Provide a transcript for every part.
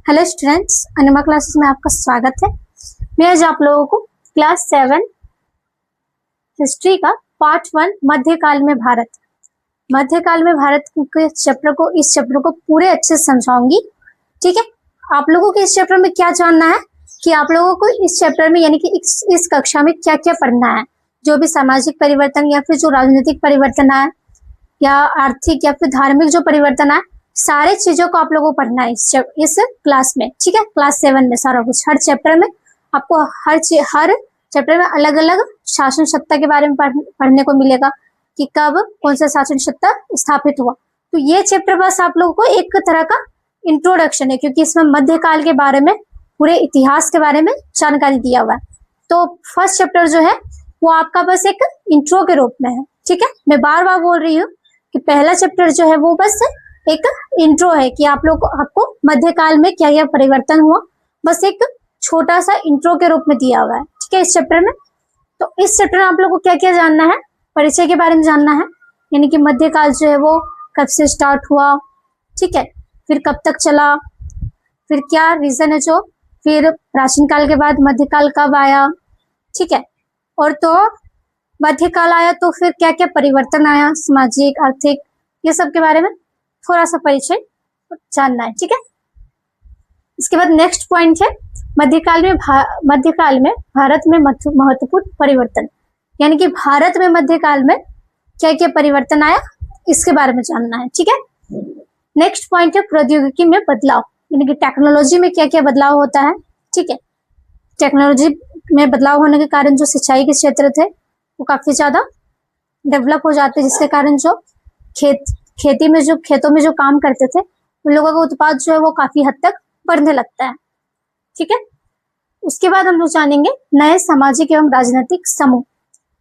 Hello students, अनिमा classes में आपका स्वागत है। मैं आज आप लोगों को क्लास 7 हिस्ट्री का पार्ट 1 मध्यकाल में भारत के चैप्टर को पूरे अच्छे से समझाऊंगी। ठीक है, आप लोगों को इस चैप्टर में क्या जानना है कि आप लोगों को इस चैप्टर में यानी कि इस कक्षा में क्या क्या पढ़ना है। जो भी सामाजिक परिवर्तन या फिर जो राजनीतिक परिवर्तन है या आर्थिक या फिर धार्मिक जो परिवर्तन है, सारे चीजों को आप लोगों को पढ़ना है इस क्लास में। ठीक है, क्लास 7 में सारा कुछ, हर चैप्टर में आपको हर चैप्टर में अलग अलग शासन सत्ता के बारे में पढ़ने को मिलेगा कि कब कौन सा शासन सत्ता स्थापित हुआ। तो ये चैप्टर बस आप लोगों को एक तरह का इंट्रोडक्शन है, क्योंकि इसमें मध्यकाल के बारे में, पूरे इतिहास के बारे में जानकारी दिया हुआ है। तो फर्स्ट चैप्टर जो है वो आपका बस एक इंट्रो के रूप में है। ठीक है, मैं बार बार बोल रही हूँ कि पहला चैप्टर जो है वो बस एक इंट्रो है कि आपको मध्यकाल में क्या क्या परिवर्तन हुआ, बस एक छोटा सा इंट्रो के रूप में दिया हुआ है। ठीक है, इस चैप्टर में। तो इस चैप्टर में आप लोगों को क्या क्या जानना है, परिचय के बारे में जानना है, यानी कि मध्यकाल जो है वो कब से स्टार्ट हुआ, ठीक है, फिर कब तक चला, फिर क्या रीजन है जो, फिर प्राचीन काल के बाद मध्यकाल कब आया, ठीक है, और तो मध्यकाल आया तो फिर क्या क्या परिवर्तन आया, सामाजिक, आर्थिक, ये सब के बारे में थोड़ा सा परिचय जानना है। ठीक है, इसके बाद नेक्स्ट पॉइंट है मध्यकाल में भारत में महत्वपूर्ण परिवर्तन, यानी कि भारत में मध्यकाल में क्या क्या परिवर्तन आया, इसके बारे में जानना है। ठीक है, नेक्स्ट पॉइंट है प्रौद्योगिकी में बदलाव, यानी कि टेक्नोलॉजी में क्या क्या बदलाव होता है। ठीक है, टेक्नोलॉजी में बदलाव होने के कारण जो सिंचाई के क्षेत्र थे वो काफी ज्यादा डेवलप हो जाते हैं, जिसके कारण जो खेतों में जो काम करते थे उन लोगों का उत्पाद जो है वो काफी हद तक बढ़ने लगता है। ठीक है, उसके बाद हम लोग जानेंगे नए सामाजिक एवं राजनीतिक समूह,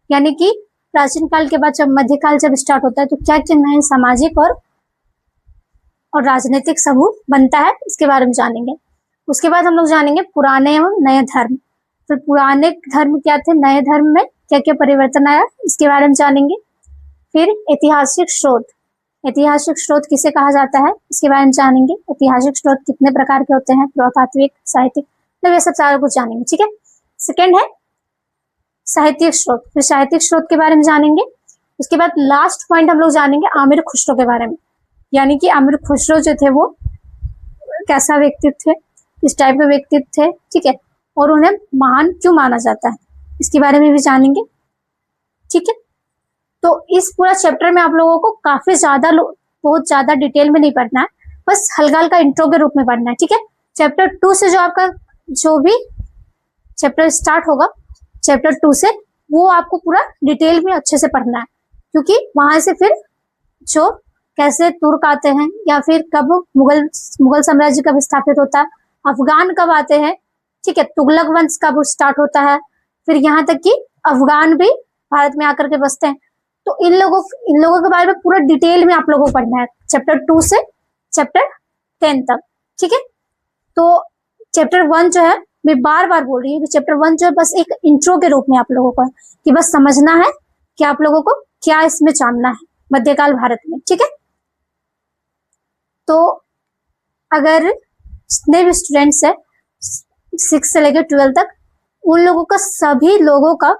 यानी कि प्राचीन काल के बाद जब मध्यकाल जब स्टार्ट होता है तो क्या क्या नए सामाजिक और राजनीतिक समूह बनता है, इसके बारे में जानेंगे। उसके बाद हम लोग जानेंगे पुराने एवं नए धर्म, फिर पुराने धर्म क्या थे, नए धर्म में क्या क्या परिवर्तन आया, इसके बारे में जानेंगे। फिर ऐतिहासिक स्रोत किसे कहा जाता है, इसके बारे में जानेंगे। ऐतिहासिक स्रोत कितने प्रकार के होते हैं, पुरातात्विक, साहित्यिक, तो ये सब सारा कुछ जानेंगे। ठीक है, सेकेंड है साहित्यिक स्रोत, फिर साहित्यिक स्रोत के बारे में जानेंगे। उसके बाद लास्ट पॉइंट हम लोग जानेंगे आमिर खुसरो के बारे में, यानी कि आमिर खुसरो जो थे वो कैसा व्यक्तित्व थे, किस टाइप के व्यक्तित्व थे, ठीक है, और उन्हें महान क्यों माना जाता है, इसके बारे में भी जानेंगे। ठीक है, तो इस पूरा चैप्टर में आप लोगों को काफी ज्यादा बहुत ज्यादा डिटेल में नहीं पढ़ना है, बस हल्का हल्का इंट्रो के रूप में पढ़ना है। ठीक है, चैप्टर 2 से जो आपका जो भी चैप्टर स्टार्ट होगा, चैप्टर 2 से वो आपको पूरा डिटेल में अच्छे से पढ़ना है, क्योंकि वहां से फिर जो कैसे तुर्क आते हैं या फिर कब मुगल साम्राज्य कब स्थापित होता है, अफगान कब आते हैं, ठीक है, तुगलक वंश कब स्टार्ट होता है, फिर यहाँ तक कि अफगान भी भारत में आकर के बसते हैं। तो इन लोगों के बारे में पूरा डिटेल में आप लोगों को पढ़ना है, चैप्टर 2 से चैप्टर 10 तक। ठीक है, तो चैप्टर 1 जो है, मैं बार बार बोल रही हूँ कि चैप्टर 1 जो है बस एक इंट्रो के रूप में आप लोगों को है, कि बस समझना है कि आप लोगों को क्या इसमें जानना है मध्यकाल भारत में। ठीक है, तो अगर जितने भी स्टूडेंट्स है 6 से लेकर 12 तक, उन लोगों का, सभी लोगों का,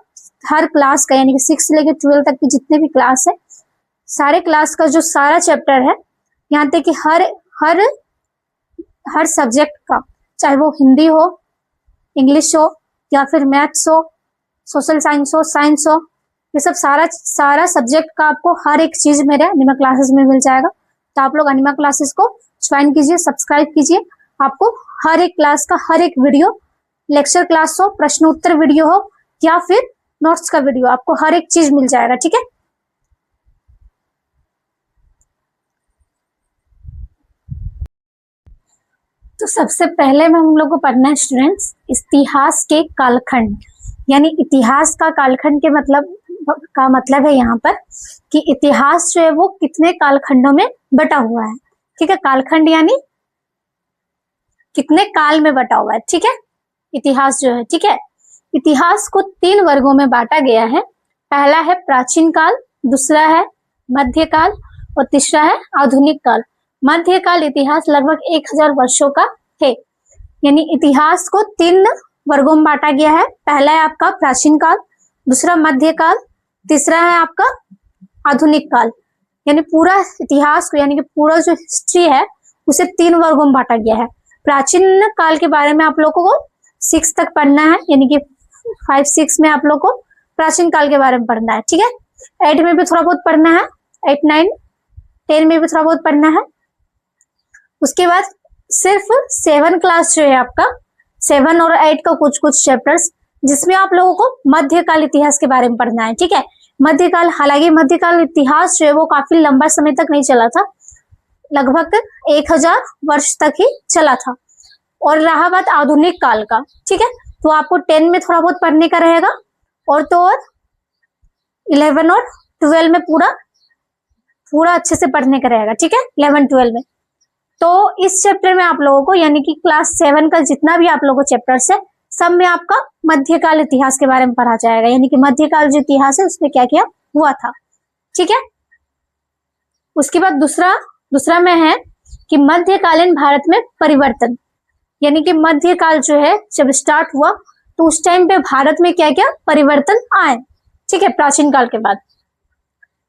हर क्लास का, यानी कि 6 से लेकर 12 तक की जितने भी क्लास है, सारे क्लास का जो सारा चैप्टर है, यहाँ तक कि हर सब्जेक्ट का, चाहे वो हिंदी हो, इंग्लिश हो, या फिर मैथ्स हो, सोशल साइंस हो, ये सब सारा सब्जेक्ट का आपको हर एक चीज मेरे अनिमा क्लासेस में मिल जाएगा। तो आप लोग अनिमा क्लासेस को ज्वाइन कीजिए, सब्सक्राइब कीजिए। आपको हर एक क्लास का हर एक वीडियो, लेक्चर क्लास हो, प्रश्न उत्तर वीडियो हो, या फिर नोट्स का वीडियो, आपको हर एक चीज मिल जाएगा। ठीक है, तो सबसे पहले में हम लोग को पढ़ना है स्टूडेंट्स इतिहास के कालखंड, यानी इतिहास का कालखंड के मतलब है यहाँ पर कि इतिहास जो है वो कितने कालखंडों में बटा हुआ है। ठीक है, कालखंड यानी कितने काल में बटा हुआ है। ठीक है, इतिहास जो है, ठीक है, इतिहास को 3 वर्गों में बांटा गया है। पहला है प्राचीन काल, दूसरा है मध्यकाल और तीसरा है आधुनिक काल। मध्यकाल इतिहास लगभग 1000 वर्षों का है। यानी इतिहास को 3 वर्गों में बांटा गया है। पहला है आपका प्राचीन काल, दूसरा मध्यकाल, तीसरा है आपका आधुनिक काल। यानी पूरा इतिहास को, यानी कि पूरा जो हिस्ट्री है उसे 3 वर्गों में बांटा गया है। प्राचीन काल के बारे में आप लोगों को 6 तक पढ़ना है, यानी कि 5-6 में आप लोग को प्राचीन काल के बारे में पढ़ना है, ठीक है। 8 में भी थोड़ा बहुत पढ़ना है, 8, 9, 10 में भी थोड़ा बहुत पढ़ना है। उसके बाद सिर्फ 7 क्लास जो है आपका, 7 और 8 का कुछ कुछ चैप्टर्स, जिसमें आप लोगों को मध्यकाल इतिहास के बारे में पढ़ना है, ठीक है। मध्यकाल, हालांकि मध्यकाल इतिहास जो है वो काफी लंबा समय तक नहीं चला था, लगभग 1000 वर्ष तक ही चला था। और रहा बात आधुनिक काल का, ठीक है, तो आपको 10 में थोड़ा बहुत पढ़ने का रहेगा, और तो और 11 और 12 में पूरा अच्छे से पढ़ने का रहेगा, ठीक है, 11-12 में। तो इस चैप्टर में आप लोगों को, यानी कि क्लास 7 का जितना भी आप लोगों को चैप्टर्स है, सब में आपका मध्यकाल इतिहास के बारे में पढ़ा जाएगा, यानी कि मध्यकाल जो इतिहास है उसमें क्या क्या हुआ था, ठीक है। उसके बाद दूसरा में है कि मध्यकालीन भारत में परिवर्तन, यानी कि मध्यकाल जो है जब स्टार्ट हुआ तो उस टाइम पे भारत में क्या क्या परिवर्तन आए, ठीक है, प्राचीन काल के बाद।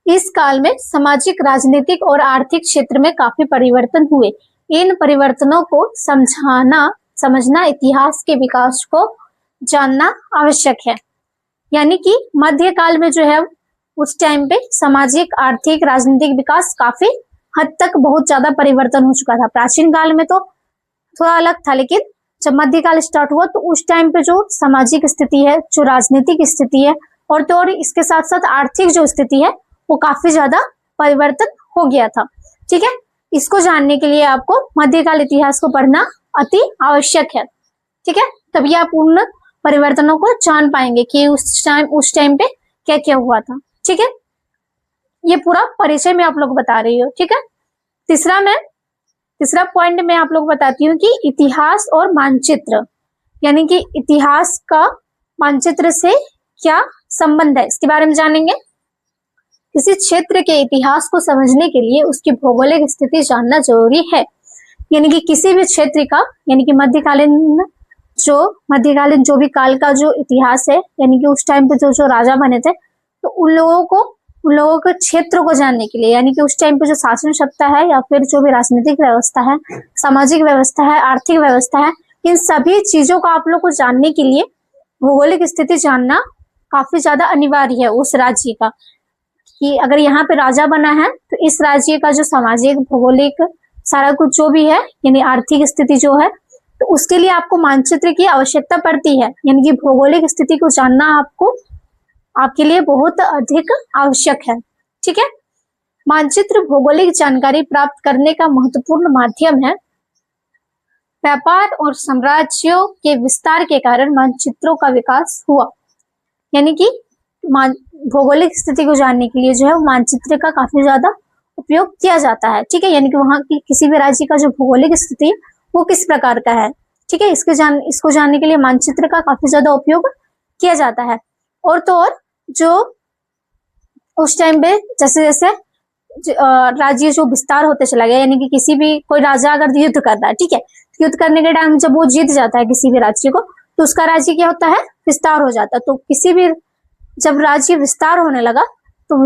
इस काल में सामाजिक, राजनीतिक और आर्थिक क्षेत्र में काफी परिवर्तन हुए। इन परिवर्तनों को समझना इतिहास के विकास को जानना आवश्यक है। यानी कि मध्यकाल में जो है उस टाइम पे सामाजिक, आर्थिक, राजनीतिक विकास काफी हद तक बहुत ज्यादा परिवर्तन हो चुका था। प्राचीन काल में तो थोड़ा अलग था, लेकिन जब मध्यकाल स्टार्ट हुआ तो उस टाइम पे जो सामाजिक स्थिति है, जो राजनीतिक स्थिति है, और तो और इसके साथ साथ आर्थिक जो स्थिति है वो काफी ज्यादा परिवर्तन हो गया था, ठीक है। इसको जानने के लिए आपको मध्यकाल इतिहास को पढ़ना अति आवश्यक है, ठीक है। तभी आप उन परिवर्तनों को जान पाएंगे कि उस टाइम पे क्या क्या हुआ था, ठीक है। ये पूरा परिचय में आप लोग बता रही हो, ठीक है। तीसरा पॉइंट मैं आप लोग बताती हूँ कि इतिहास और मानचित्र, यानी कि इतिहास का मानचित्र से क्या संबंध है, इसके बारे में जानेंगे। किसी क्षेत्र के इतिहास को समझने के लिए उसकी भौगोलिक स्थिति जानना जरूरी है। यानी कि किसी भी क्षेत्र का, यानी कि मध्यकालीन जो भी काल का जो इतिहास है, यानी कि उस टाइम पे जो राजा बने थे, तो उन लोगों के क्षेत्र को जानने के लिए, यानी कि उस टाइम पे जो शासन सत्ता है या फिर जो भी राजनीतिक व्यवस्था है, सामाजिक व्यवस्था है, आर्थिक व्यवस्था है, इन सभी चीजों को आप लोग को जानने के लिए भौगोलिक स्थिति जानना काफी ज्यादा अनिवार्य है उस राज्य का। कि अगर यहाँ पे राजा बना है तो इस राज्य का जो सामाजिक, भौगोलिक, सारा कुछ जो भी है, यानी आर्थिक स्थिति जो है, तो उसके लिए आपको मानचित्र की आवश्यकता पड़ती है। यानी कि भौगोलिक स्थिति को जानना आपके लिए बहुत अधिक आवश्यक है, ठीक है। मानचित्र भौगोलिक जानकारी प्राप्त करने का महत्वपूर्ण माध्यम है। व्यापार और साम्राज्यों के विस्तार के कारण मानचित्रों का विकास हुआ। यानी कि भौगोलिक स्थिति को जानने के लिए जो है मानचित्र का काफी ज्यादा उपयोग किया जाता है, ठीक है। यानी कि वहां की किसी भी राज्य का जो भौगोलिक स्थिति वो किस प्रकार का है, ठीक है, इसको जानने के लिए मानचित्र का काफी ज्यादा उपयोग किया जाता है। और तो और जो उस टाइम पे जैसे जैसे राज्य जो विस्तार होते चला गया, यानी कि किसी भी कोई राजा अगर युद्ध करता है, ठीक है, युद्ध करने के टाइम जब वो जीत जाता है किसी भी राज्य को, तो उसका राज्य क्या होता है, विस्तार हो जाता है। तो किसी भी जब राज्य विस्तार होने लगा तो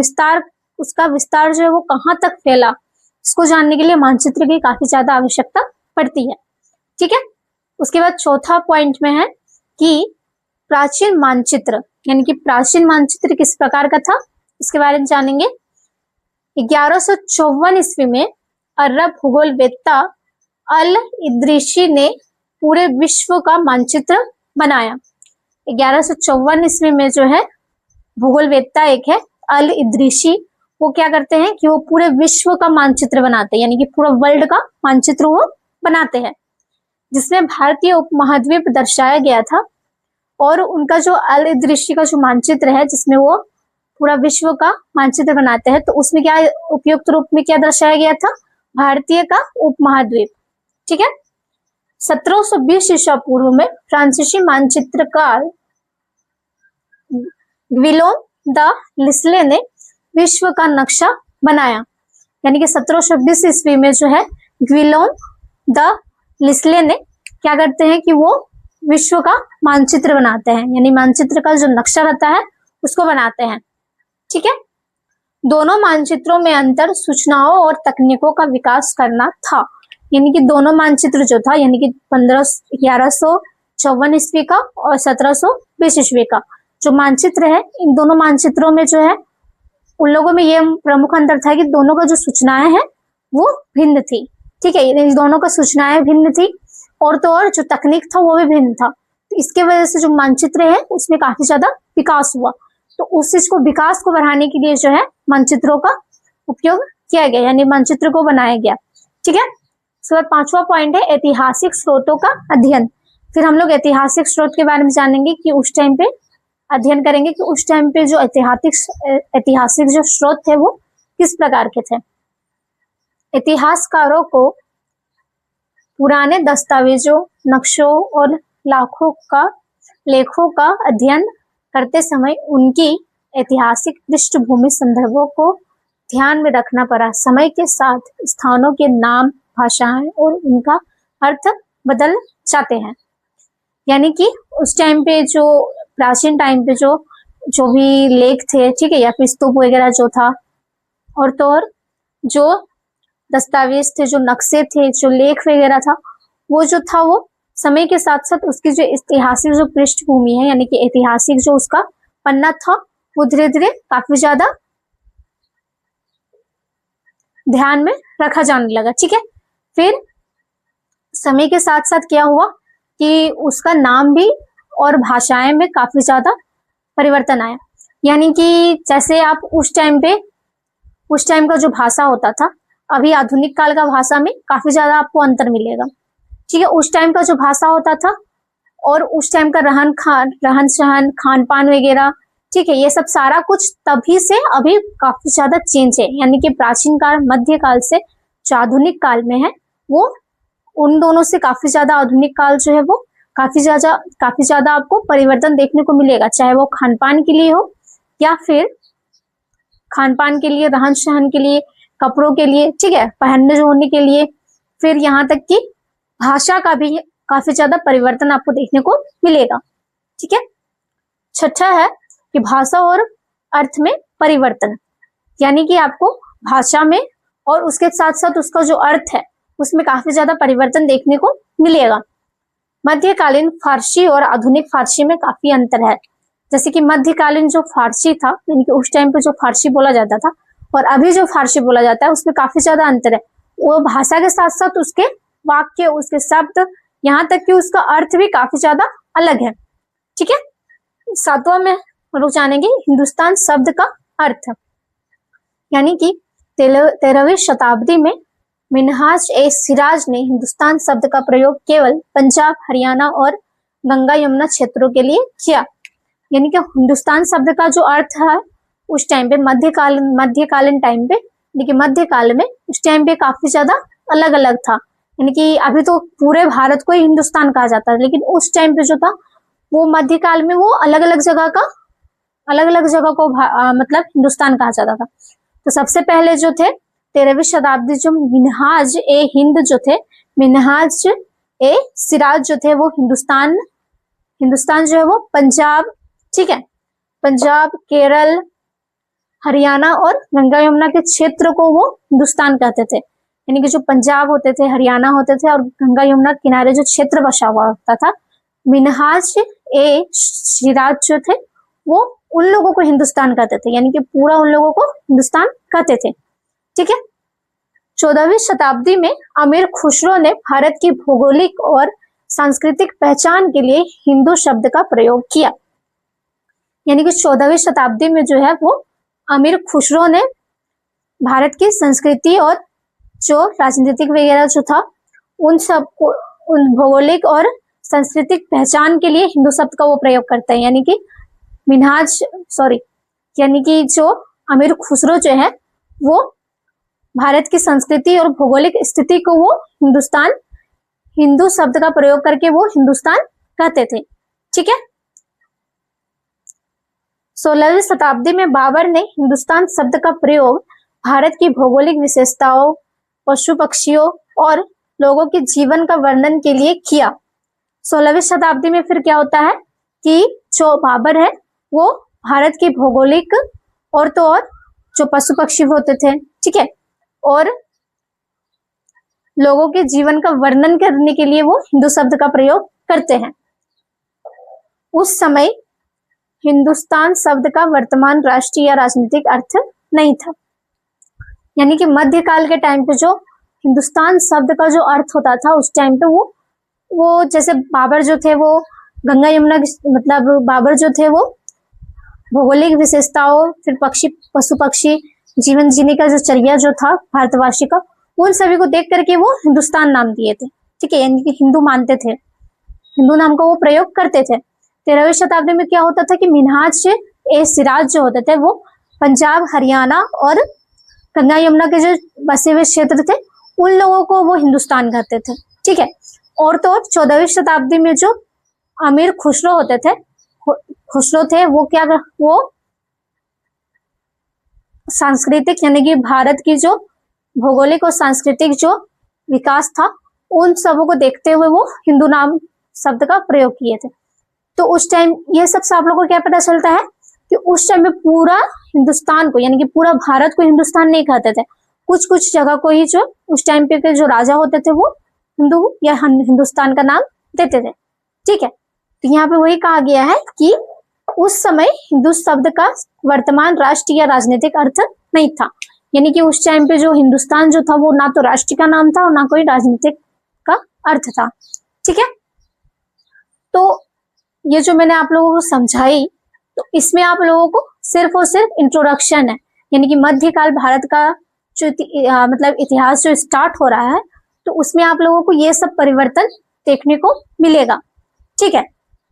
उसका विस्तार जो है वो कहाँ तक फैला, इसको जानने के लिए मानचित्र की काफी ज्यादा आवश्यकता पड़ती है, ठीक है। उसके बाद चौथा पॉइंट में है कि प्राचीन मानचित्र, यानी कि प्राचीन मानचित्र किस प्रकार का था, इसके बारे में जानेंगे। 1154 ईस्वी में अरब भूगोलवेत्ता अल इद्रिशी ने पूरे विश्व का मानचित्र बनाया। 1154 ईस्वी में जो है भूगोलवेत्ता एक है अल इद्रिशी, वो क्या करते हैं कि वो पूरे विश्व का मानचित्र बनाते हैं, यानी कि पूरा वर्ल्ड का मानचित्र वो बनाते हैं, जिसमें भारतीय उपमहाद्वीप दर्शाया गया था। और उनका जो अल इद्रिशी का जो मानचित्र है, जिसमें वो पूरा विश्व का मानचित्र बनाते हैं, तो उसमें क्या उपयुक्त रूप में क्या दर्शाया गया था, भारतीय का उपमहाद्वीप, ठीक है। 1720 ईसा पूर्व में फ्रांसीसी मानचित्रकार ग्विलोम द लिस्ले ने विश्व का नक्शा बनाया। यानी कि 1720 ईस्वी में जो है ग्विलोम द लिस्ले ने क्या करते हैं कि वो विश्व का मानचित्र बनाते हैं, यानी मानचित्र का जो नक्शा रहता है उसको बनाते हैं। ठीक है, दोनों मानचित्रों में अंतर सूचनाओं और तकनीकों का विकास करना था, यानी कि दोनों मानचित्र जो था, यानी कि 1154 ईस्वी का और 1720 ईस्वी का जो मानचित्र है, इन दोनों मानचित्रों में जो है उन लोगों में ये प्रमुख अंतर था कि दोनों का जो सूचनाएं हैं वो भिन्न थी। ठीक है, इन दोनों का सूचनाएं भिन्न थी और तो और जो तकनीक था वो भी भिन्न था। तो इसके वजह से जो मानचित्र है उसमें काफी ज्यादा विकास हुआ। तो उस चीज को विकास को बढ़ाने के लिए जो है मानचित्रों का उपयोग किया गया, यानी मानचित्र को बनाया गया। ठीक है, उसके बाद 5वां पॉइंट है ऐतिहासिक स्रोतों का अध्ययन। फिर हम लोग ऐतिहासिक स्रोत के बारे में जानेंगे कि उस टाइम पे अध्ययन करेंगे कि उस टाइम पे जो ऐतिहासिक जो स्रोत थे वो किस प्रकार के थे। इतिहासकारों को पुराने दस्तावेजों, नक्शों और लेखों का अध्ययन करते समय उनकी ऐतिहासिक पृष्ठभूमि संदर्भों को ध्यान में रखना पड़ा। समय के साथ स्थानों के नाम, भाषाएं और उनका अर्थ बदल जाते हैं, यानी कि उस टाइम पे जो प्राचीन टाइम पे जो भी लेख थे, ठीक है, या फिर स्तूप वगैरह जो था, और तो और जो दस्तावेज थे, जो नक्शे थे, जो लेख वगैरह था, वो जो था वो समय के साथ साथ उसकी जो ऐतिहासिक जो पृष्ठभूमि है, यानी कि ऐतिहासिक जो उसका पन्ना था, वो धीरे धीरे काफी ज्यादा ध्यान में रखा जाने लगा। ठीक है, फिर समय के साथ साथ क्या हुआ कि उसका नाम भी और भाषाएं में काफी ज्यादा परिवर्तन आया, यानी कि जैसे आप उस टाइम का जो भाषा होता था, अभी आधुनिक काल का भाषा में काफी ज्यादा आपको अंतर मिलेगा। ठीक है, उस टाइम का जो भाषा होता था और उस टाइम का रहन सहन, खान पान वगैरह, ठीक है, ये सब सारा कुछ तभी से अभी काफी ज्यादा चेंज है, यानी कि प्राचीन काल, मध्य काल से जो आधुनिक काल में है, वो उन दोनों से काफी ज्यादा आधुनिक काल जो है वो काफी ज्यादा आपको परिवर्तन देखने को मिलेगा, चाहे वो खान पान के लिए हो या फिर खान पान के लिए, रहन सहन के लिए, कपड़ों के लिए, ठीक है, पहनने जोड़ने के लिए, फिर यहाँ तक कि भाषा का भी काफी ज्यादा परिवर्तन आपको देखने को मिलेगा। ठीक है, छठा है कि भाषा और अर्थ में परिवर्तन, यानी कि आपको भाषा में और उसके साथ साथ उसका जो अर्थ है उसमें काफी ज्यादा परिवर्तन देखने को मिलेगा। मध्यकालीन फारसी और आधुनिक फारसी में काफी अंतर है। जैसे कि मध्यकालीन जो फारसी था, यानी कि उस टाइम पे जो फारसी बोला जाता था और अभी जो फारसी बोला जाता है उसमें काफी ज्यादा अंतर है। वो भाषा के साथ साथ उसके वाक्य, उसके शब्द, यहाँ तक कि उसका अर्थ भी काफी ज्यादा अलग है। ठीक है, 7वां में हम लोग जानेंगे हिंदुस्तान शब्द का अर्थ, यानी कि 13वीं शताब्दी में मिन्हाज ए सिराज ने हिंदुस्तान शब्द का प्रयोग केवल पंजाब, हरियाणा और गंगा यमुना क्षेत्रों के लिए किया। यानी कि हिंदुस्तान शब्द का जो अर्थ है उस टाइम पे मध्यकालीन टाइम पे, यानी कि मध्यकाल में उस टाइम पे काफी ज्यादा अलग अलग था। यानी कि अभी तो पूरे भारत को ही हिंदुस्तान कहा जाता है, लेकिन उस टाइम पे जो था वो मध्यकाल में वो अलग अलग जगह को मतलब हिंदुस्तान कहा जाता था। तो सबसे पहले जो थे 13वीं शताब्दी जो मिन्हाज ए हिंद जो थे, मिन्हाज ए सिराज जो थे, वो हिंदुस्तान जो है वो पंजाब, ठीक है, पंजाब, केरल, हरियाणा और गंगा यमुना के क्षेत्र को वो हिंदुस्तान कहते थे। यानी कि जो पंजाब होते थे, हरियाणा होते थे और गंगा यमुना किनारे जो क्षेत्र बसा हुआ होता था, मिन्हाज ए सिराज जो थे वो उन लोगों को हिंदुस्तान कहते थे, यानी कि पूरा उन लोगों को हिंदुस्तान कहते थे। ठीक है, 14वीं शताब्दी में अमीर खुसरो ने भारत की भौगोलिक और सांस्कृतिक पहचान के लिए हिंदू शब्द का प्रयोग किया। यानी कि 14वीं शताब्दी में जो है वो अमीर खुसरो ने भारत की संस्कृति और जो राजनीतिक वगैरह जो था उन सब को, उन भौगोलिक और सांस्कृतिक पहचान के लिए हिंदू शब्द का वो प्रयोग करते हैं। यानी कि जो अमीर खुसरो जो है वो भारत की संस्कृति और भौगोलिक स्थिति को वो हिंदू शब्द का प्रयोग करके वो हिंदुस्तान कहते थे। ठीक है, 16वीं शताब्दी में बाबर ने हिंदुस्तान शब्द का प्रयोग भारत की भौगोलिक विशेषताओं, पशु पक्षियों और लोगों के जीवन का वर्णन के लिए किया। 16वीं शताब्दी में फिर क्या होता है कि जो बाबर है वो भारत की भौगोलिक और तो और जो पशु पक्षी होते थे, ठीक है, और लोगों के जीवन का वर्णन करने के लिए वो हिंदू शब्द का प्रयोग करते हैं। उस समय हिंदुस्तान शब्द का वर्तमान राष्ट्रीय या राजनीतिक अर्थ नहीं था। यानी कि मध्यकाल के टाइम पे जो हिंदुस्तान शब्द का जो अर्थ होता था उस टाइम पे वो जैसे बाबर जो थे वो गंगा यमुना मतलब बाबर जो थे वो भौगोलिक विशेषताओं, फिर पशु पक्षी जीवन जीने का जो चर्या जो था भारतवासी का, उन सभी को देख करके वो हिंदुस्तान नाम दिए थे, ठीक है, यानी कि हिंदू मानते थे, हिंदू नाम का वो प्रयोग करते थे। 13वीं शताब्दी में क्या होता था कि मिन्हाज ए सिराज जो होते थे वो पंजाब, हरियाणा और गंगा यमुना के जो बसे हुए क्षेत्र थे उन लोगों को वो हिंदुस्तान कहते थे, ठीक है। और तो 14वीं शताब्दी में जो अमीर खुसरो होते थे, खुसरो थे वो सांस्कृतिक यानी कि भारत की जो भौगोलिक और सांस्कृतिक जो विकास था उन सबों को देखते हुए वो हिंदू नाम शब्द का प्रयोग किए थे। तो उस टाइम ये सब आप लोगों को क्या पता चलता है कि उस टाइम में पूरा हिंदुस्तान को यानी कि पूरा भारत को हिंदुस्तान नहीं कहते थे, कुछ कुछ जगह को ही जो उस टाइम पे के जो राजा होते थे वो हिंदू या हिंदुस्तान का नाम देते थे, ठीक है। तो यहाँ पे वही कहा गया है कि उस समय हिंदू शब्द का वर्तमान राष्ट्रीय या राजनीतिक अर्थ नहीं था, यानी कि उस टाइम पे जो हिंदुस्तान जो था वो ना तो राष्ट्र का नाम था और ना कोई राजनीतिक का अर्थ था, ठीक है। तो ये जो मैंने आप लोगों को समझाई तो इसमें आप लोगों को सिर्फ और सिर्फ इंट्रोडक्शन है, यानी कि मध्यकाल भारत का जो मतलब इतिहास जो स्टार्ट हो रहा है तो उसमें आप लोगों को ये सब परिवर्तन देखने को मिलेगा, ठीक है।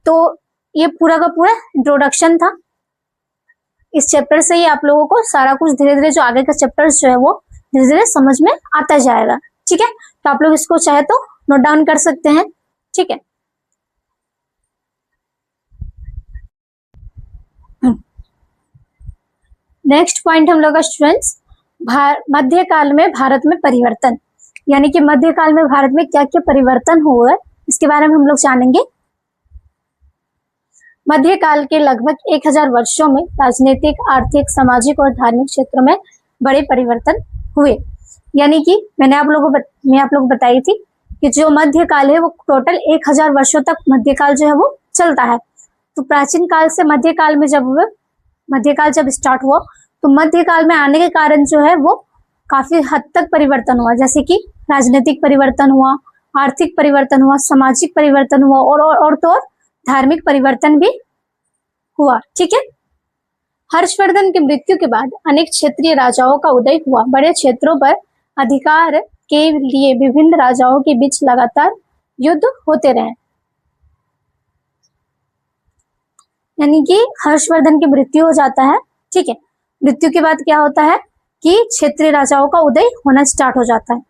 तो ये पूरा का पूरा इंट्रोडक्शन था। इस चैप्टर से ही आप लोगों को सारा कुछ धीरे धीरे जो आगे का चैप्टर्स जो है वो धीरे धीरे समझ में आता जाएगा, ठीक है। तो आप लोग इसको चाहे तो नोट डाउन कर सकते हैं, ठीक है। नेक्स्ट पॉइंट हम लोग का स्टूडेंट्स मध्यकाल में भारत में परिवर्तन, यानी कि मध्यकाल में भारत में क्या क्या परिवर्तन हुआ है इसके बारे में हम लोग जानेंगे। मध्यकाल के लगभग 1000 वर्षों में राजनीतिक, आर्थिक, सामाजिक और धार्मिक क्षेत्रों में बड़े परिवर्तन हुए। यानी कि मैं आप लोगों को बताई थी कि जो मध्यकाल है वो टोटल 1000 वर्षों तक मध्यकाल जो है वो चलता है। तो प्राचीन काल से मध्यकाल जब स्टार्ट हुआ तो मध्यकाल में आने के कारण जो है वो काफी हद तक परिवर्तन हुआ, जैसे कि राजनीतिक परिवर्तन हुआ, आर्थिक परिवर्तन हुआ, सामाजिक परिवर्तन हुआ और तो और धार्मिक परिवर्तन भी हुआ, ठीक है। हर्षवर्धन की मृत्यु के बाद अनेक क्षेत्रीय राजाओं का उदय हुआ। बड़े क्षेत्रों पर अधिकार के लिए विभिन्न राजाओं के बीच लगातार युद्ध होते रहे। यानी कि हर्षवर्धन की मृत्यु हो जाता है, ठीक है। मृत्यु के बाद क्या होता है कि क्षेत्रीय राजाओं का उदय होना स्टार्ट हो जाता है।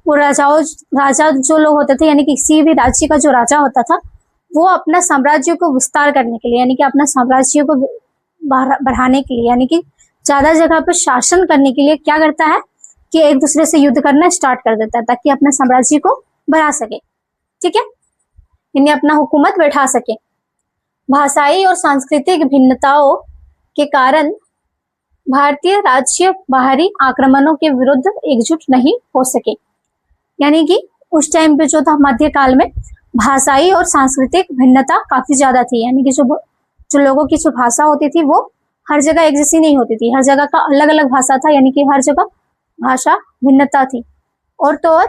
वो राजा जो लोग होते थे, यानी कि किसी भी राज्य का जो राजा होता था वो अपना साम्राज्य को विस्तार करने के लिए, यानी कि अपना साम्राज्य को बढ़ाने के लिए, यानी कि ज्यादा जगह पर शासन करने के लिए क्या करता है कि एक दूसरे से युद्ध करना स्टार्ट कर देता है ताकि अपना साम्राज्य को बढ़ा सके, ठीक है, यानी अपना हुकूमत बैठा सके। भाषाई और सांस्कृतिक भिन्नताओं के कारण भारतीय राज्य बाहरी आक्रमणों के विरुद्ध एकजुट नहीं हो सके। यानी कि उस टाइम पे जो था मध्यकाल में भाषाई और सांस्कृतिक भिन्नता काफी ज्यादा थी, यानी कि जो लोगों की जो भाषा होती थी वो हर जगह एक जैसी नहीं होती थी, हर जगह का अलग अलग भाषा था, यानी कि हर जगह भाषा भिन्नता थी। और तो और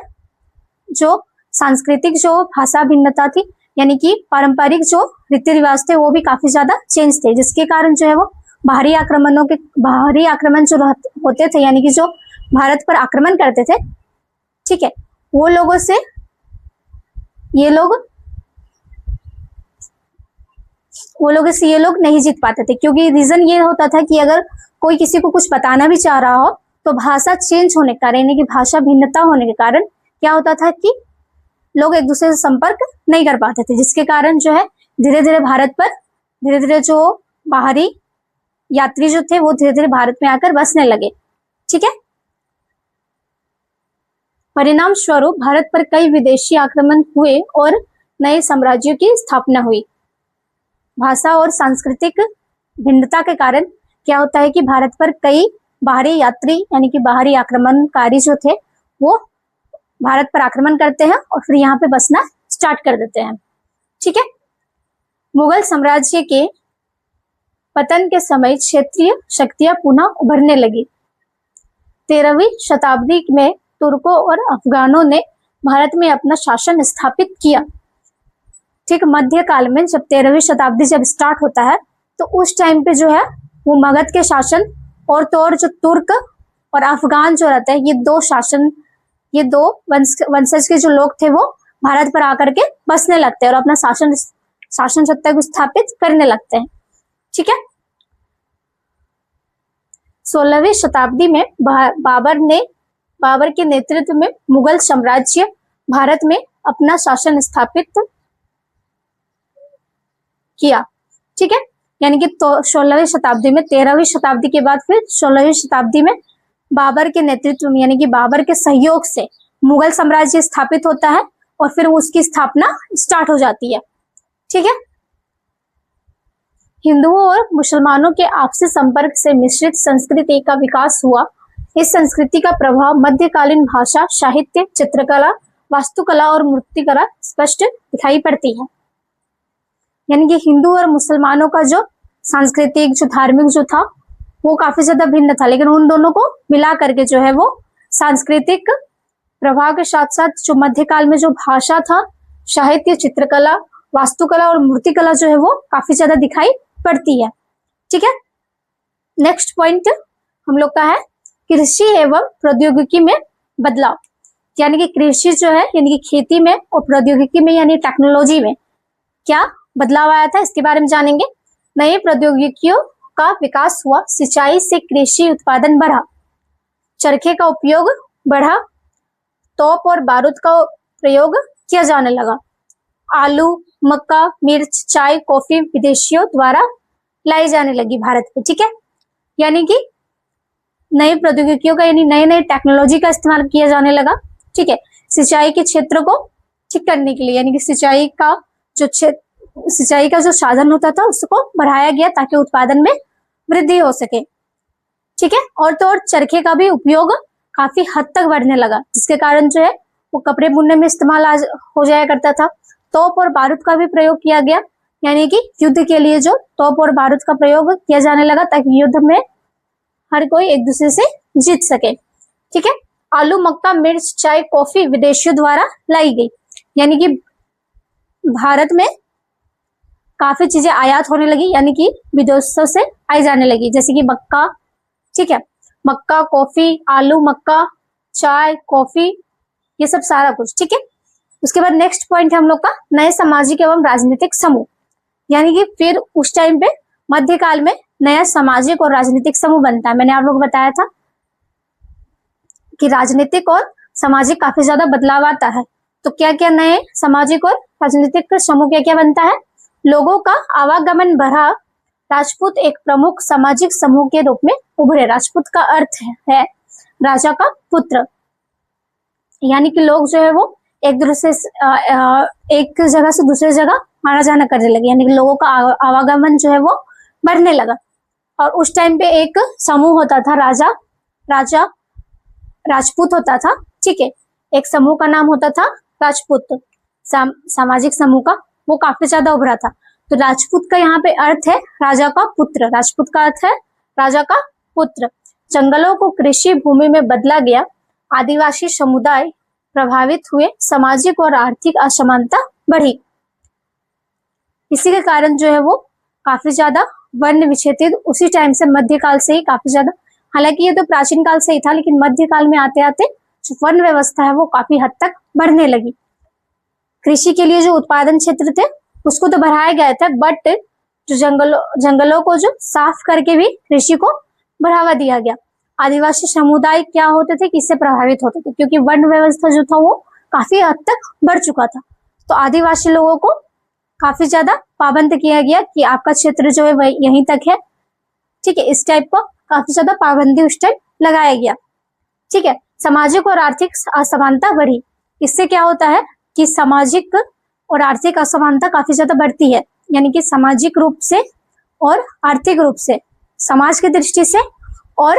जो सांस्कृतिक जो भाषा भिन्नता थी, यानी कि पारंपरिक जो रीति रिवाज थे वो भी काफी ज्यादा चेंज थे, जिसके कारण जो है वो बाहरी आक्रमण जो होते थे, यानी कि जो भारत पर आक्रमण करते थे, ठीक है, वो लोगों से ये लोग नहीं जीत पाते थे। क्योंकि रीजन ये होता था कि अगर कोई किसी को कुछ बताना भी चाह रहा हो तो भाषा चेंज होने के कारण, यानी कि भाषा भिन्नता होने के कारण क्या होता था कि लोग एक दूसरे से संपर्क नहीं कर पाते थे, जिसके कारण जो है धीरे धीरे भारत पर धीरे धीरे जो बाहरी यात्री जो थे वो धीरे धीरे भारत में आकर बसने लगे, ठीक है। परिणाम स्वरूप भारत पर कई विदेशी आक्रमण हुए और नए साम्राज्यों की स्थापना हुई। भाषा और सांस्कृतिक भिन्नता के कारण क्या होता है कि भारत पर कई बाहरी यात्री यानी कि बाहरी आक्रमणकारी जो थे वो भारत पर आक्रमण करते हैं और फिर यहाँ पे बसना स्टार्ट कर देते हैं। ठीक है। मुगल साम्राज्य के पतन के समय क्षेत्रीय शक्तियां पुनः उभरने लगी। 13वीं शताब्दी में तुर्कों और अफगानों ने भारत में अपना शासन स्थापित किया। ठीक, मध्यकाल में जब 13वीं शताब्दी जब स्टार्ट होता है तो उस टाइम पे जो है वो मगध के शासन और तो और जो तुर्क और अफगान जो रहते हैं ये दो वंशज के जो लोग थे वो भारत पर आकर के बसने लगते हैं और अपना शासन सत्ता को स्थापित करने लगते हैं। ठीक है। 16वीं शताब्दी में बाबर के नेतृत्व में मुगल साम्राज्य भारत में अपना शासन स्थापित किया। ठीक है। यानी कि तो 16वीं शताब्दी में 13वीं शताब्दी के बाद फिर 16वीं शताब्दी में बाबर के नेतृत्व में यानी कि बाबर के सहयोग से मुगल साम्राज्य स्थापित होता है और फिर उसकी स्थापना स्टार्ट हो जाती है। ठीक है। हिंदुओं और मुसलमानों के आपसी संपर्क से मिश्रित संस्कृति का विकास हुआ। इस संस्कृति का प्रभाव मध्यकालीन भाषा, साहित्य, चित्रकला, वास्तुकला और मूर्तिकला स्पष्ट दिखाई पड़ती है। यानी कि हिंदू और मुसलमानों का जो सांस्कृतिक जो धार्मिक जो था वो काफी ज्यादा भिन्न था, लेकिन उन दोनों को मिला करके जो है वो सांस्कृतिक प्रभाव के साथ साथ जो मध्यकाल में जो भाषा था, साहित्य, चित्रकला, वास्तुकला और मूर्तिकला जो है वो काफी ज्यादा दिखाई पड़ती है। ठीक है। नेक्स्ट पॉइंट हम लोग का है कृषि एवं प्रौद्योगिकी में बदलाव। यानी कि कृषि जो है यानी कि खेती में और प्रौद्योगिकी में यानी टेक्नोलॉजी में क्या बदलाव आया था इसके बारे में जानेंगे। नई प्रौद्योगिकियों का विकास हुआ। सिंचाई से कृषि उत्पादन बढ़ा, चरखे का उपयोग बढ़ा, तोप और बारूद का प्रयोग किया जाने लगा। आलू, मक्का, मिर्च, चाय, कॉफी विदेशियों द्वारा लाई जाने लगी भारत में। ठीक है। यानी कि नई प्रौद्योगिकियों का यानी नए नए टेक्नोलॉजी का इस्तेमाल किया जाने लगा। ठीक है। सिंचाई के क्षेत्र को ठीक करने के लिए यानी कि सिंचाई का जो साधन होता था उसको बढ़ाया गया ताकि उत्पादन में वृद्धि हो सके। ठीक है। और तो और चरखे का भी उपयोग काफी हद तक बढ़ने लगा, जिसके कारण जो है वो कपड़े बुनने में इस्तेमाल हो जाया करता था। तोप और बारूद का भी प्रयोग किया गया, यानी कि युद्ध के लिए जो तोप और बारूद का प्रयोग किया जाने लगा ताकि युद्ध में हर कोई एक दूसरे से जीत सके। ठीक है। आलू, मक्का, मिर्च, चाय, कॉफी विदेशियों द्वारा लाई गई, यानी कि भारत में काफी चीजें आयात होने लगी, यानी कि विदेशों से आई जाने लगी, जैसे कि मक्का। ठीक है। मक्का, कॉफी, आलू, मक्का, चाय, कॉफी, ये सब सारा कुछ। ठीक है। उसके बाद नेक्स्ट पॉइंट है हम लोग का नए सामाजिक एवं राजनीतिक समूह। यानी कि फिर उस टाइम पे मध्यकाल में नया सामाजिक और राजनीतिक समूह बनता है। मैंने आप लोग को बताया था कि राजनीतिक और सामाजिक काफी ज्यादा बदलाव आता है। तो क्या क्या नए सामाजिक और राजनीतिक समूह क्या क्या बनता है। लोगों का आवागमन बढ़ा। राजपूत एक प्रमुख सामाजिक समूह के रूप में उभरे। राजपूत का अर्थ है राजा का पुत्र, यानी कि लोग जो है वो एक दूसरे एक जगह से दूसरे जगह आना जाना करने लगे, यानी कि लोगों का आवागमन जो है वो बढ़ने लगा। और उस टाइम पे एक समूह होता था, राजा राजपूत होता था। ठीक है। एक समूह का नाम होता था राजपूत, सामाजिक समूह का, वो काफी ज्यादा उभरा था। तो राजपूत का यहाँ पे अर्थ है राजा का पुत्र। राजपूत का अर्थ है राजा का पुत्र। जंगलों को कृषि भूमि में बदला गया। आदिवासी समुदाय प्रभावित हुए। सामाजिक और आर्थिक असमानता बढ़ी। इसी के कारण जो है वो काफी ज्यादा वर्ण विच्छेदित उसी टाइम से मध्यकाल से ही काफी ज्यादा, हालांकि ये तो प्राचीन काल से ही था, लेकिन मध्यकाल में आते आते जो वर्ण व्यवस्था है वो काफी हद तक बढ़ने लगी। कृषि के लिए जो उत्पादन क्षेत्र थे उसको तो बढ़ाया गया था, बट जो जंगलों को जो साफ करके भी कृषि को बढ़ावा दिया गया। आदिवासी समुदाय क्या होते थे, किससे प्रभावित होते थे, क्योंकि वर्ण व्यवस्था जो था वो काफी हद तक बढ़ चुका था। तो आदिवासी लोगों को काफी ज्यादा पाबंद किया गया कि आपका क्षेत्र जो है वह यहीं तक है। ठीक है। इस टाइप का काफी ज्यादा पाबंदी उस टाइम लगाया गया। ठीक है। सामाजिक और आर्थिक असमानता बढ़ी। इससे क्या होता है कि सामाजिक और आर्थिक असमानता काफी ज्यादा बढ़ती है, यानी कि सामाजिक रूप से और आर्थिक रूप से, समाज की दृष्टि से और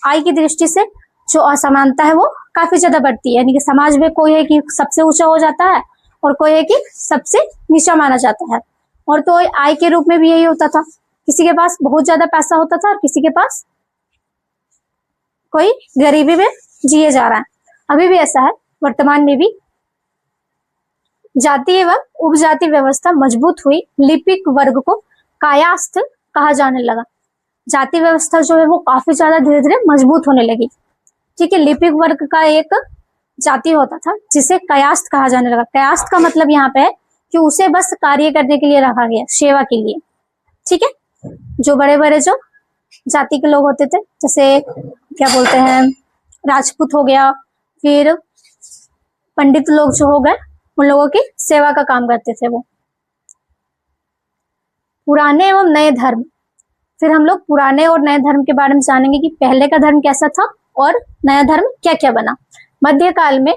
आय की दृष्टि से जो असमानता है वो काफी ज्यादा बढ़ती है। यानी कि समाज में कोई है कि सबसे ऊंचा हो जाता है और कोई है कि सबसे नीचा माना जाता है। और तो आय के रूप में भी यही होता था, किसी के पास बहुत ज्यादा पैसा होता था और किसी के पास कोई गरीबी में जिए जा रहा है। अभी भी ऐसा है, वर्तमान में भी। जाति एवं उपजाति व्यवस्था मजबूत हुई, लिपिक वर्ग को कायास्थ कहा जाने लगा। जाति व्यवस्था जो है वो काफी ज्यादा धीरे धीरे मजबूत होने लगी। ठीक है, लिपिक वर्ग का एक जाति होता था जिसे कायास्थ कहा जाने लगा। कायास्थ का मतलब यहाँ पे है कि उसे बस कार्य करने के लिए रखा गया, सेवा के लिए। ठीक है, जो बड़े बड़े जो जाति के लोग होते थे, जैसे क्या बोलते हैं, राजपूत हो गया, फिर पंडित लोग जो हो गए, उन लोगों की सेवा का काम करते थे वो। पुराने एवं नए धर्म। फिर हम लोग पुराने और नए धर्म के बारे में जानेंगे कि पहले का धर्म कैसा था और नया धर्म क्या क्या बना। मध्यकाल में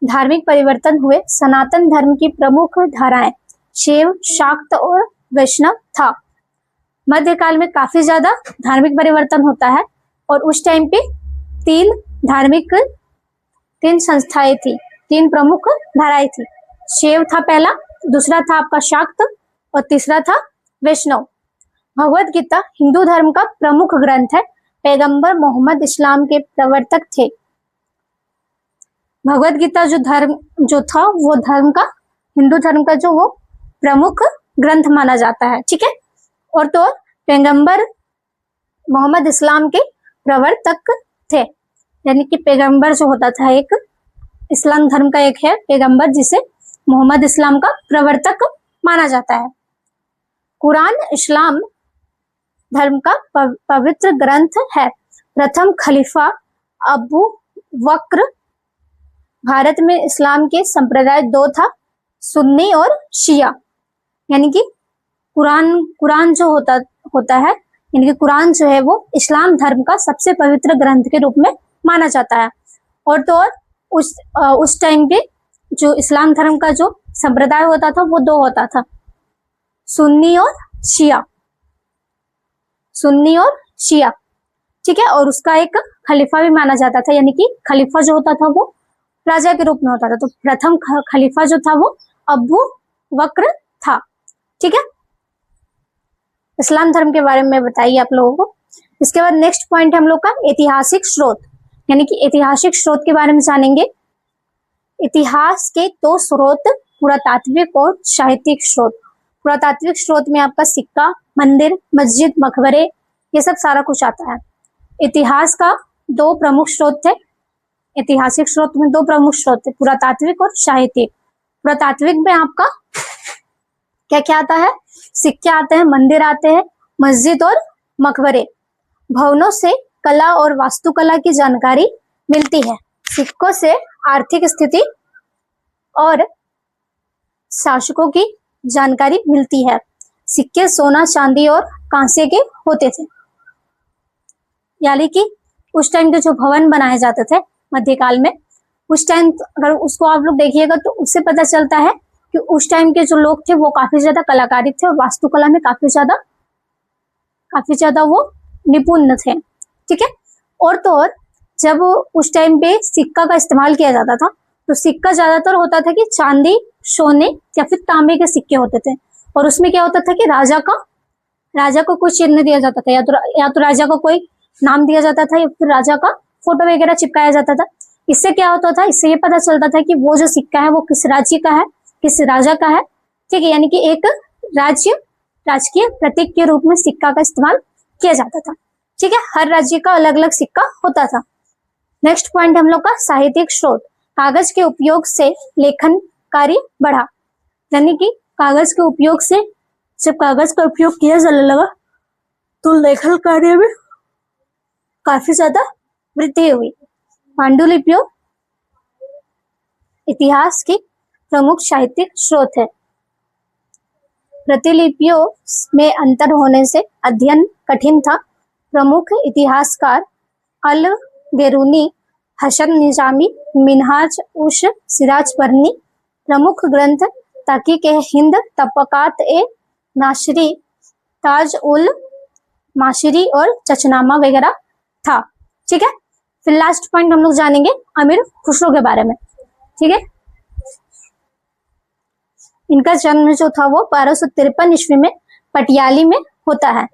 धार्मिक परिवर्तन हुए। सनातन धर्म की प्रमुख धाराएं शैव, शाक्त और वैष्णव था। मध्यकाल में काफी ज्यादा धार्मिक परिवर्तन होता है और उस टाइम पे तीन संस्थाएं थी, तीन प्रमुख धाराएं थी। शैव था पहला, दूसरा था आपका शाक्त और तीसरा था वैष्णव। भगवत गीता हिंदू धर्म का प्रमुख ग्रंथ है। पैगंबर मोहम्मद इस्लाम के प्रवर्तक थे। भगवत गीता जो था वो धर्म का, हिंदू धर्म का जो वो प्रमुख ग्रंथ माना जाता है। ठीक है, और तो पैगंबर मोहम्मद इस्लाम के प्रवर्तक थे, यानी कि पैगंबर जो होता था एक इस्लाम धर्म का एक है पैगंबर, जिसे मोहम्मद इस्लाम का प्रवर्तक माना जाता है। कुरान इस्लाम धर्म का पवित्र ग्रंथ है। प्रथम खलीफा अबू बकर। भारत में इस्लाम के संप्रदाय दो था, सुन्नी और शिया। यानी कि कुरान जो होता है, यानी कि कुरान जो है वो इस्लाम धर्म का सबसे पवित्र ग्रंथ के रूप में माना जाता है। और तो और उस टाइम पे जो इस्लाम धर्म का जो संप्रदाय होता था वो दो होता था, सुन्नी और शिया। सुन्नी और शिया, ठीक है। और उसका एक खलीफा भी माना जाता था, यानी कि खलीफा जो होता था वो राजा के रूप में होता था। तो प्रथम खलीफा जो था वो अबू बकर था। ठीक है, इस्लाम धर्म के बारे में बताइए आप लोगों को। इसके बाद नेक्स्ट पॉइंट है हम लोग का ऐतिहासिक स्रोत, यानी कि ऐतिहासिक स्रोत के बारे में जानेंगे। इतिहास के दो स्रोत, पुरातात्विक और साहित्यिक स्रोत। पुरातात्विक स्रोत में आपका सिक्का, मंदिर, मस्जिद, मकबरे, ये सब सारा कुछ आता है। इतिहास का दो प्रमुख स्रोत थे, ऐतिहासिक स्रोत में दो प्रमुख स्रोत थे, पुरातात्विक और साहित्यिक। पुरातात्विक में आपका क्या क्या आता है, सिक्के आते हैं, मंदिर आते हैं, मस्जिद और मकबरे। भवनों से कला और वास्तुकला की जानकारी मिलती है। सिक्कों से आर्थिक स्थिति और शासकों की जानकारी मिलती है। सिक्के सोना, चांदी और कांसे के होते थे। यानी कि उस टाइम के जो भवन बनाए जाते थे मध्यकाल में, उस टाइम अगर उसको आप लोग देखिएगा तो उससे पता चलता है कि उस टाइम के जो लोग थे वो काफी ज्यादा कलाकारी थे और वास्तुकला में काफी ज्यादा वो निपुण थे। ठीक है, और तो और जब उस टाइम पे सिक्का का इस्तेमाल किया जाता था तो सिक्का ज्यादातर होता था कि चांदी, सोने या फिर तांबे के सिक्के होते थे। और उसमें क्या होता था कि राजा को कोई चिन्ह दिया जाता था, या तो राजा को कोई नाम दिया जाता था या फिर राजा का फोटो वगैरह चिपकाया जाता था। इससे क्या होता था, इससे ये पता चलता था कि वो जो सिक्का है वो किस राज्य का है, किस राजा का है। ठीक है, यानी कि एक राजकीय प्रतीक के रूप में सिक्का का इस्तेमाल किया जाता था। ठीक है, हर राज्य का अलग अलग सिक्का होता था। नेक्स्ट पॉइंट हम लोग का साहित्यिक स्रोत। कागज के उपयोग से लेखन कार्य बढ़ा, यानी कि कागज के उपयोग से, जब कागज का उपयोग किया जाने लगा तो लेखन कार्य में काफी ज्यादा वृद्धि हुई। पांडुलिपियों इतिहास की प्रमुख साहित्यिक स्रोत है। प्रतिलिपियों में अंतर होने से अध्ययन कठिन था। प्रमुख इतिहासकार अल बेरूनी हसन निजामी, मिनहाज उश सिराज परनी, प्रमुख ग्रंथ तहकीक हिंद, तबकात ए नाशरी, ताज उल माशरी और चचनामा वगैरह था। ठीक है, फिर लास्ट पॉइंट हम लोग जानेंगे अमीर खुसरो के बारे में। ठीक है, इनका जन्म जो था वो 1253 ईस्वी में पटियाली में होता है।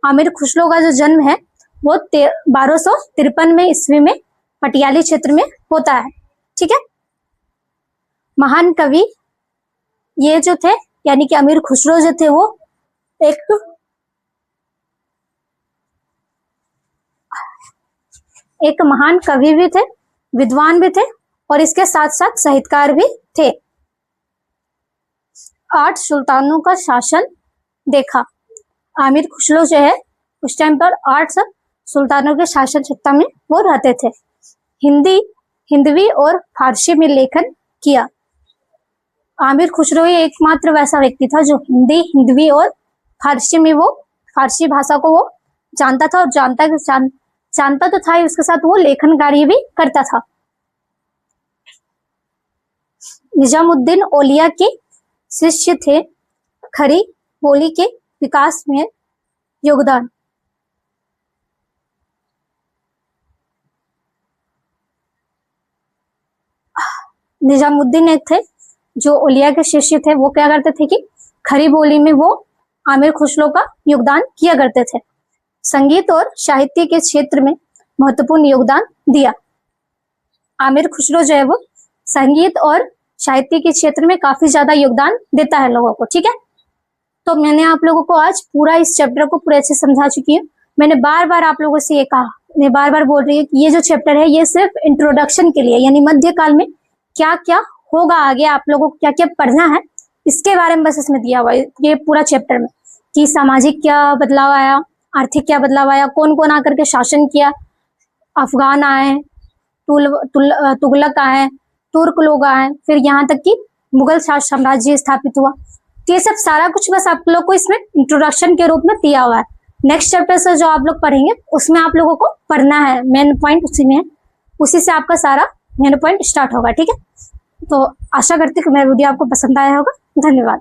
अमीर खुसरो का जो जन्म है वो 1253 में ईस्वी में पटियाली क्षेत्र में होता है। ठीक है, महान कवि ये जो थे यानी कि अमीर खुसरो जो थे वो एक महान कवि भी थे, विद्वान भी थे और इसके साथ साथ साहित्यकार भी थे। 8 सुल्तानों का शासन देखा। अमीर खुसरो जो है उस टाइम पर 8 सुल्तानों के शासन सत्ता में वो रहते थे। हिंदवी और फारसी में लेखन किया। अमीर खुसरो ही एकमात्र वैसा व्यक्ति था जो हिंदवी और फारसी में वो फारसी भाषा को वो जानता था और जानता तो था ही, उसके साथ वो लेखन कार्य भी करता था। निजामुद्दीन औलिया के शिष्य थे। खड़ी बोली के विकास में योगदान। निजामुद्दीन एक थे जो औलिया के शिष्य थे, वो क्या करते थे कि खड़ी बोली में वो आमिर खुसरो का योगदान किया करते थे। संगीत और साहित्य के क्षेत्र में महत्वपूर्ण योगदान दिया। आमिर खुसरो जो है वो संगीत और साहित्य के क्षेत्र में काफी ज्यादा योगदान देता है लोगों को। ठीक है, तो मैंने आप लोगों को आज पूरा इस चैप्टर को पूरे अच्छे समझा चुकी हूँ। मैंने बार बार आप लोगों से ये कहा, मैं बार बार बोल रही हूँ कि ये जो चैप्टर है ये सिर्फ इंट्रोडक्शन के लिए, यानी मध्यकाल में क्या क्या होगा, आगे आप लोगों को क्या क्या पढ़ना है इसके बारे में बस इसमें दिया हुआ है ये पूरा चैप्टर में, कि सामाजिक क्या बदलाव आया, आर्थिक क्या बदलाव आया, कौन कौन आकर के शासन किया, अफगान आए, तुगलक आए, तुर्क लोग आए, फिर यहाँ तक कि मुगल साम्राज्य स्थापित हुआ। तो ये सब सारा कुछ बस आप लोग को इसमें इंट्रोडक्शन के रूप में दिया हुआ है। नेक्स्ट चैप्टर से जो आप लोग पढ़ेंगे उसमें आप लोगों को पढ़ना है, मेन पॉइंट उसी में है, उसी से आपका सारा मेन पॉइंट स्टार्ट होगा। ठीक है, तो आशा करती हूँ कि मेरा वीडियो आपको पसंद आया होगा। धन्यवाद।